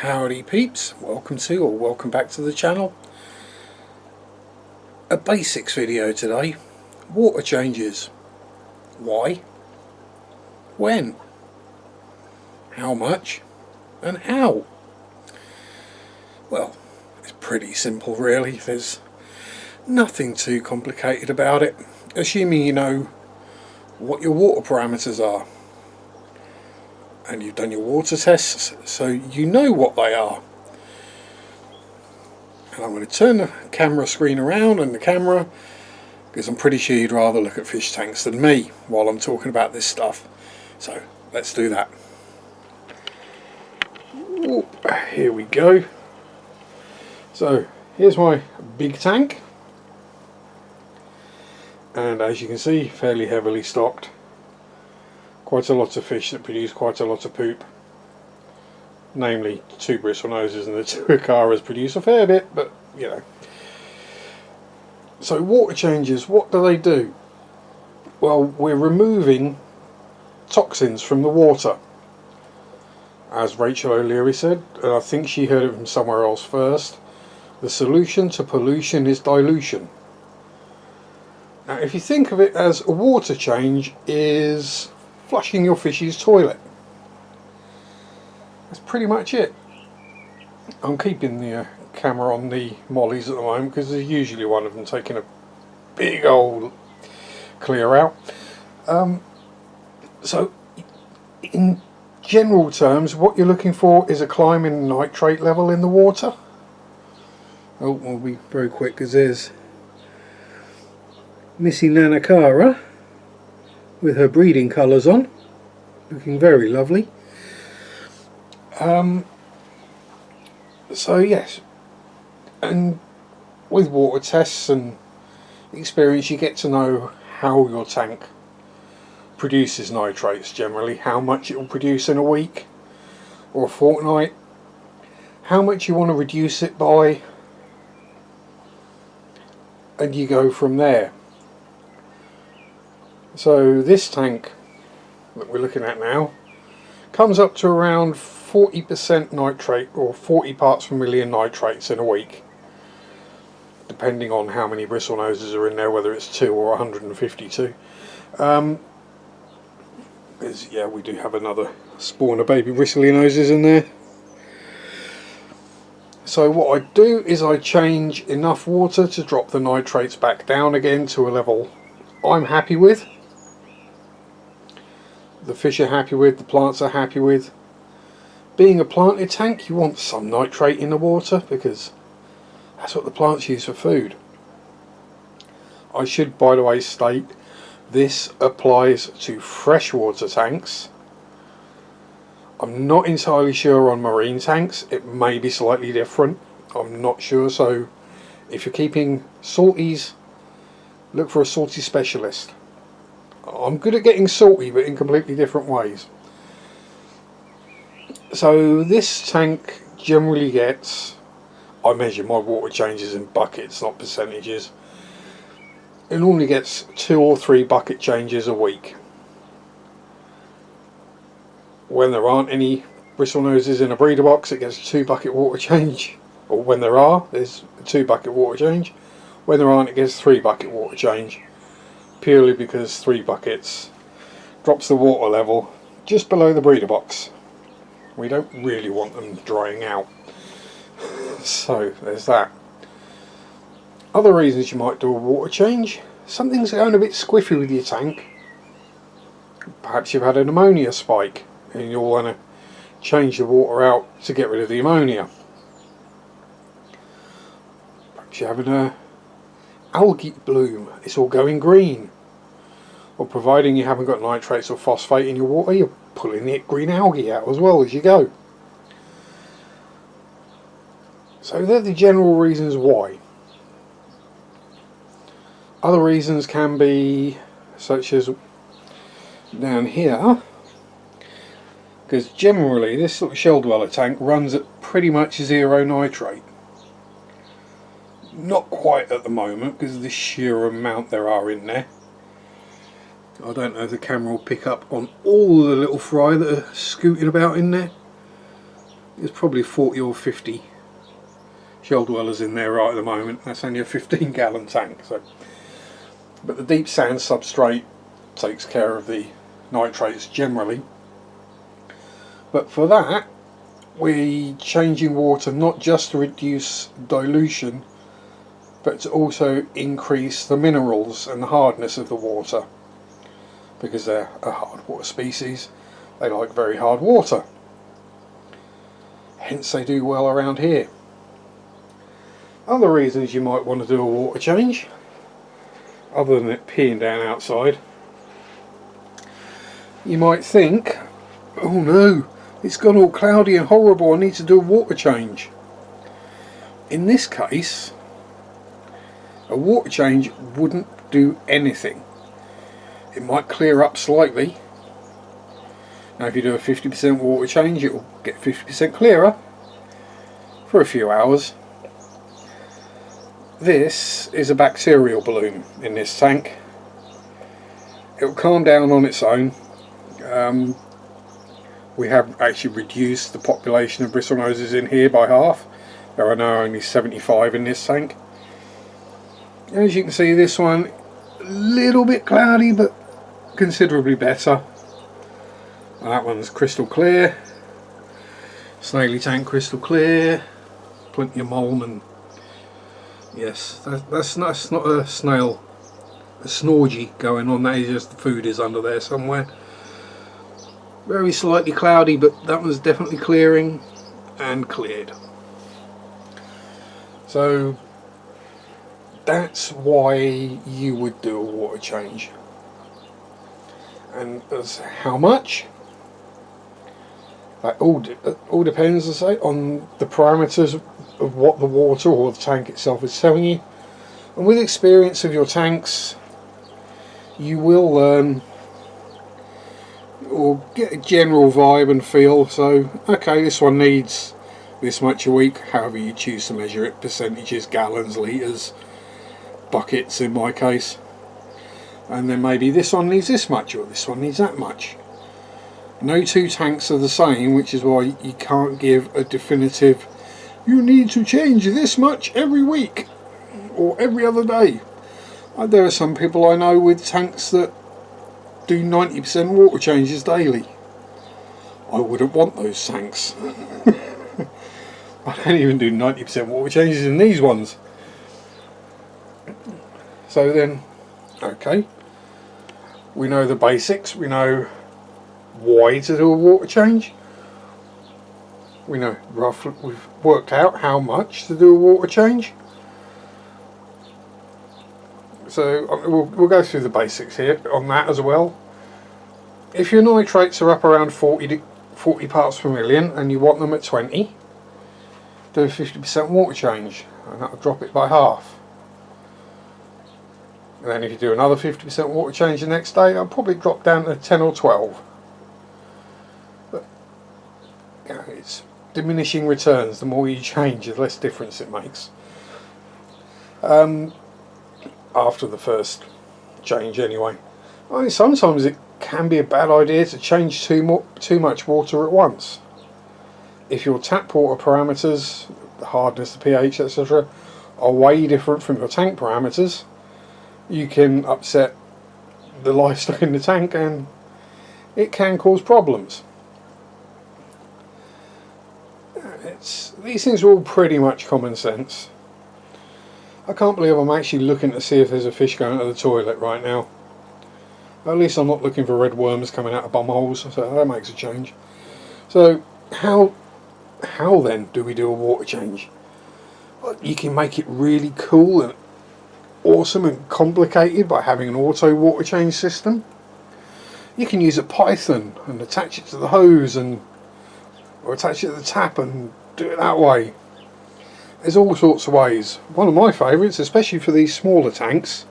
Howdy peeps, welcome back to the channel. A basics video today. Water changes. Why? When? How much? And how? Well, it's pretty simple really. There's nothing too complicated about it, assuming you know what your water parameters are. And you've done your water tests, so you know what they are. And I'm going to turn the camera screen around and the camera, because I'm pretty sure you'd rather look at fish tanks than me while I'm talking about this stuff. So let's do that. Ooh, here we go. So here's my big tank, and as you can see, fairly heavily stocked. Quite a lot of fish that produce quite a lot of poop. Namely, 2 bristlenoses and the 2 acaras produce a fair bit, but you know. So water changes, what do they do? Well, we're removing toxins from the water. As Rachel O'Leary said, and I think she heard it from somewhere else first, the solution to pollution is dilution. Now if you think of it as a water change is flushing your fish's toilet. That's pretty much it. I'm keeping the camera on the mollies at the moment because there's usually one of them taking a big old clear out. So in general terms, what you're looking for is a climb in nitrate level in the water. Oh, I'll be very quick because there's Missy Nanacara with her breeding colours on, looking very lovely. So yes, and with water tests and experience you get to know how your tank produces nitrates generally, how much it will produce in a week or a fortnight, how much you want to reduce it by, and you go from there. So this tank that we're looking at now comes up to around 40% nitrate, or 40 parts per million nitrates in a week, depending on how many bristlenoses are in there, whether it's 2 or 152. Because yeah, we do have another spawn of baby bristlenoses in there. So what I do is I change enough water to drop the nitrates back down again to a level I'm happy with, the fish are happy with, the plants are happy with. Being a planted tank, you want some nitrate in the water because that's what the plants use for food. I should, by the way, state this applies to freshwater tanks. I'm not entirely sure on marine tanks, it may be slightly different, I'm not sure. So if you're keeping salties, look for a salty specialist. I'm good at getting salty, but in completely different ways. So this tank generally gets, I measure my water changes in buckets, not percentages. It normally gets 2 or 3 bucket changes a week. When there aren't any bristlenoses in a breeder box, it gets a 2 bucket water change. Or when there are, there's a 2 bucket water change. When there aren't, it gets 3 bucket water change. Purely because 3 buckets drops the water level just below the breeder box. We don't really want them drying out. So there's that. Other reasons you might do a water change: something's going a bit squiffy with your tank. Perhaps you've had an ammonia spike and you'll want to change the water out to get rid of the ammonia. Perhaps you're having a algae bloom, it's all going green. Or providing you haven't got nitrates or phosphate in your water, you're pulling the green algae out as well as you go. So they're the general reasons why. Other reasons can be such as down here, because generally this little shell dweller tank runs at pretty much 0 nitrate. Not quite at the moment because of the sheer amount there are in there. I don't know if the camera will pick up on all the little fry that are scooting about in there. There's probably 40 or 50 shell dwellers in there right at the moment. That's only a 15-gallon tank. So, but the deep sand substrate takes care of the nitrates generally. But for that, we're changing water not just to reduce dilution, but to also increase the minerals and the hardness of the water, because they're a hard water species. They like very hard water, hence they do well around here. Other reasons you might want to do a water change, other than it peeing down outside, you might think, oh no, it's gone all cloudy and horrible, I need to do a water change. In this case, a water change wouldn't do anything. It might clear up slightly. Now if you do a 50% water change, it will get 50% clearer for a few hours. This is a bacterial bloom in this tank. It will calm down on its own. We have actually reduced the population of bristlenoses in here by half. There are now only 75 in this tank. As you can see, this one a little bit cloudy, but considerably better. And that one's crystal clear. Snaily tank crystal clear. Plenty of mulm, and yes, that's not a snail, a snorgy going on. That is just the food is under there somewhere. Very slightly cloudy, but that one's definitely clearing and cleared. So that's why you would do a water change. And as how much? That all depends, I say, on the parameters of what the water or the tank itself is telling you. And with experience of your tanks, you will learn or get a general vibe and feel. So, okay, this one needs this much a week, however you choose to measure it, percentages, gallons, litres, buckets in my case. And then maybe this one needs this much or this one needs that much. No two tanks are the same, which is why you can't give a definitive, you need to change this much every week or every other day. There are some people I know with tanks that do 90% water changes daily. I wouldn't want those tanks. I don't even do 90% water changes in these ones. So then, okay, we know the basics, we know why to do a water change, we know roughly, we've worked out how much to do a water change. So we'll go through the basics here on that as well. If your nitrates are up around 40 parts per million and you want them at 20, do a 50% water change, and that'll drop it by half. And then if you do another 50% water change the next day, I'll probably drop down to 10 or 12. But you know, it's diminishing returns. The more you change, the less difference it makes. After the first change anyway. I mean, sometimes it can be a bad idea to change too much water at once. If your tap water parameters, the hardness, the pH, etc. are way different from your tank parameters, you can upset the livestock in the tank and it can cause problems. These things are all pretty much common sense. I can't believe I'm actually looking to see if there's a fish going to the toilet right now. At least I'm not looking for red worms coming out of bum holes, so that makes a change. So how then do we do a water change? Well, you can make it really cool and awesome and complicated by having an auto water change system. You can use a Python and attach it to the hose or attach it to the tap and do it that way. There's all sorts of ways. One of my favourites, especially for these smaller tanks,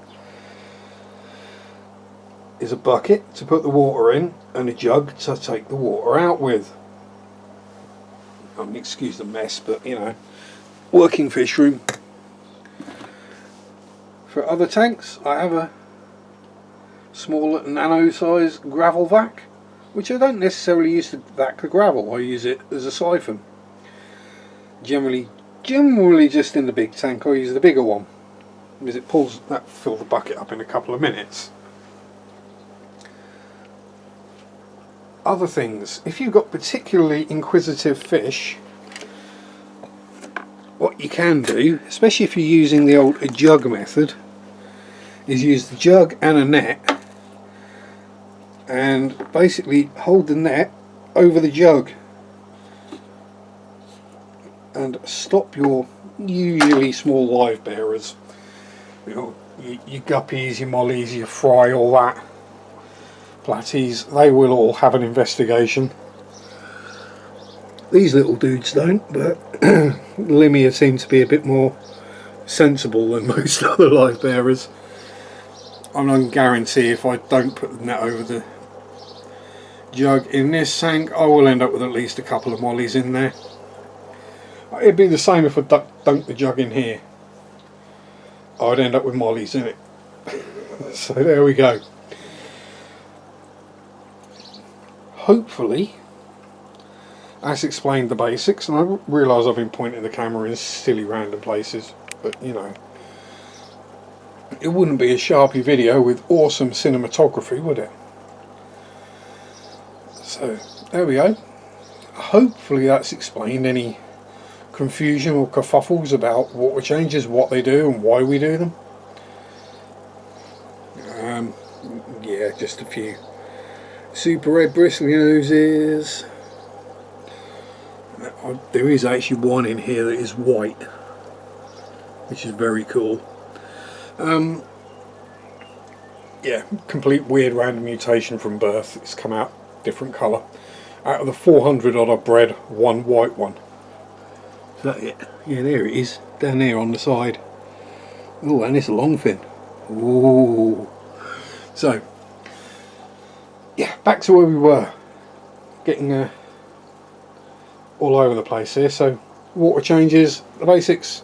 is a bucket to put the water in and a jug to take the water out with. Excuse the mess, but you know, working fish room. For other tanks, I have a smaller nano-sized gravel vac, which I don't necessarily use to vac the gravel. I use it as a siphon. Generally just in the big tank. I use the bigger one because it pulls that, fill the bucket up in a couple of minutes. Other things, if you've got particularly inquisitive fish, what you can do, especially if you're using the old jug method, is use the jug and a net and basically hold the net over the jug and stop your usually small live bearers, you know, your guppies, your mollies, your fry, all that, platties. They will all have an investigation. These little dudes don't, but Limia seem to be a bit more sensible than most other live bearers. I can guarantee if I don't put the net over the jug in this tank, I will end up with at least a couple of mollies in there. It'd be the same if I dunked the jug in here. I'd end up with mollies in it. So there we go. Hopefully that's explained the basics, and I realise I've been pointing the camera in silly random places, but you know, it wouldn't be a Sharpie video with awesome cinematography, would it? So there we go. Hopefully that's explained any confusion or kerfuffles about water changes, what they do and why we do them. Yeah, just a few super red bristly noses. There is actually one in here that is white, which is very cool. Yeah, complete weird random mutation from birth. It's come out different colour. Out of the 400 odd I've bred, one white one. Is that it? Yeah, there it is, down there on the side. Oh, and it's a longfin. Ooh. So, yeah, back to where we were. Getting all over the place here. So, water changes, the basics,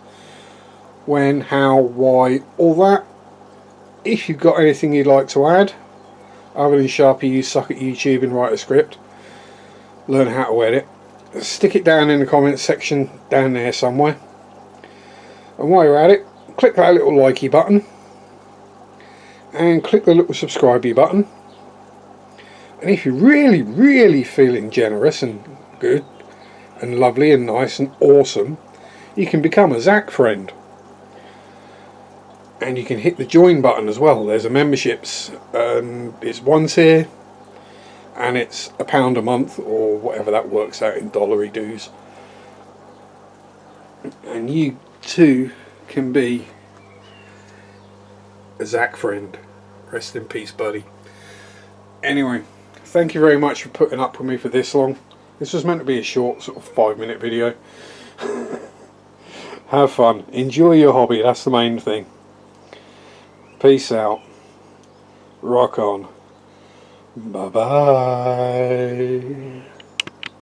when, how, why, all that. If you've got anything you'd like to add, other than Sharpie, you suck at YouTube and write a script, learn how to edit, stick it down in the comments section down there somewhere. And while you're at it, click that little likey button and click the little subscribey button. And if you're really feeling generous and good and lovely and nice and awesome, you can become a Zach friend. And you can hit the join button as well. There's a memberships, it's one tier and it's £1 a month or whatever that works out in dollary dues, and you too can be a Zach friend. Rest in peace, buddy. Anyway, thank you very much for putting up with me for this long. This was meant to be a short sort of 5-minute video. Have fun, enjoy your hobby, that's the main thing. Peace out. Rock on. Bye bye.